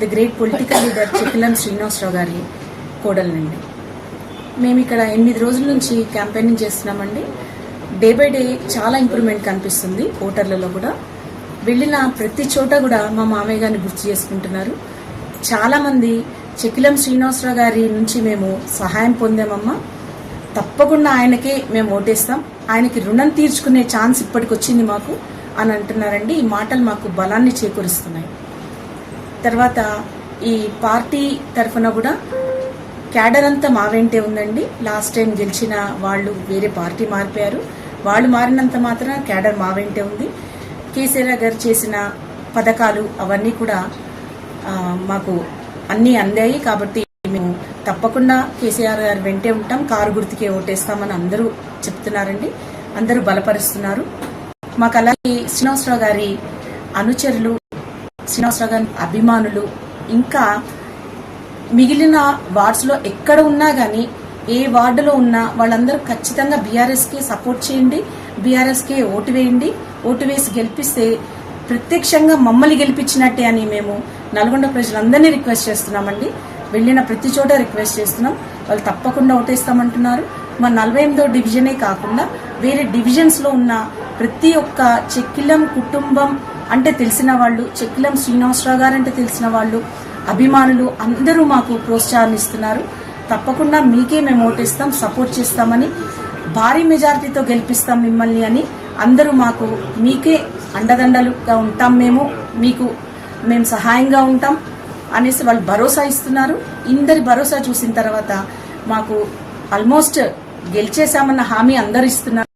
The great political leader Chekkilam Srinivasarao గారి కోడలండి. మేము ఇక్కడ 8 రోజుల నుంచి క్యాంపెయినింగ్ చేస్తున్నామండి. డే బై డే చాలా ఇంప్రూవ్మెంట్ కనిపిస్తుంది. ఓటర్లలో కూడా వెళ్ళిన ప్రతి చోట కూడా మా మామయ్య గారిని గుర్తు చేసుకుంటున్నారు. చాలా మంది చెక్కిలం శ్రీనివాసరావు గారి నుంచి మేము సహాయం పొందామమ్మా, తప్పకుండా ఆయనకే మేము ఓటేస్తాం, ఆయనకి రుణం తీర్చుకునే ఛాన్స్ ఇప్పటికి వచ్చింది మాకు అని అంటున్నారండి. ఈ మాటలు మాకు బలాన్ని చేకూరుస్తున్నాయి. తర్వాత ఈ పార్టీ తరఫున కూడా క్యాడర్ అంతా మా వెంటే ఉందండి. లాస్ట్ టైం గెలిచిన వాళ్ళు వేరే పార్టీ మారిపోయారు, వాళ్ళు మారినంత మాత్రం క్యాడర్ మా వెంటే ఉంది. కేసీఆర్ గారు చేసిన పథకాలు అవన్నీ కూడా మాకు అన్నీ అందాయి. కాబట్టి మేము తప్పకుండా కేసీఆర్ గారు వెంటే ఉంటాం, కారు గుర్తుకే ఓటేస్తామని అందరూ చెప్తున్నారండి, అందరూ బలపరుస్తున్నారు. మాకు అలాగే శ్రీనివాసరావు గారి అనుచరులు, శ్రీనివాసరావు గారి అభిమానులు, ఇంకా మిగిలిన వార్డ్స్ లో ఎక్కడ ఉన్నా గానీ, ఏ వార్డులో ఉన్నా వాళ్ళందరూ ఖచ్చితంగా బీఆర్ఎస్ కి సపోర్ట్ చేయండి, బీఆర్ఎస్ కి ఓటు వేయండి, ఓటు వేసి గెలిపిస్తే ప్రత్యక్షంగా మమ్మల్ని గెలిపించినట్టే అని మేము నల్గొండ ప్రజలందరినీ రిక్వెస్ట్ చేస్తున్నామండి. వెళ్ళిన ప్రతి చోట రిక్వెస్ట్ చేస్తున్నాం, వాళ్ళు తప్పకుండా ఓటేస్తామంటున్నారు. మా 48వ డివిజనే కాకుండా వేరే డివిజన్స్ లో ఉన్న ప్రతి ఒక్క చెక్కిలం కుటుంబం అంటే తెలిసిన వాళ్ళు, చెక్కిలం శ్రీనివాసరావు గారు అంటే తెలిసిన వాళ్ళు, అభిమానులు అందరూ మాకు ప్రోత్సాహాన్ని ఇస్తున్నారు. తప్పకుండా మీకే మేము ఓటేస్తాం, సపోర్ట్ చేస్తామని, భారీ మెజారిటీతో గెలిపిస్తాం మిమ్మల్ని అని అందరూ మాకు మీకే అండదండలుగా ఉంటాం, మేము సహాయంగా ఉంటాం అనేసి వాళ్ళు భరోసా ఇస్తున్నారు. ఇందరి భరోసా చూసిన తర్వాత మాకు ఆల్మోస్ట్ గెలిచేశామన్న హామీ అందరు ఇస్తున్నారు.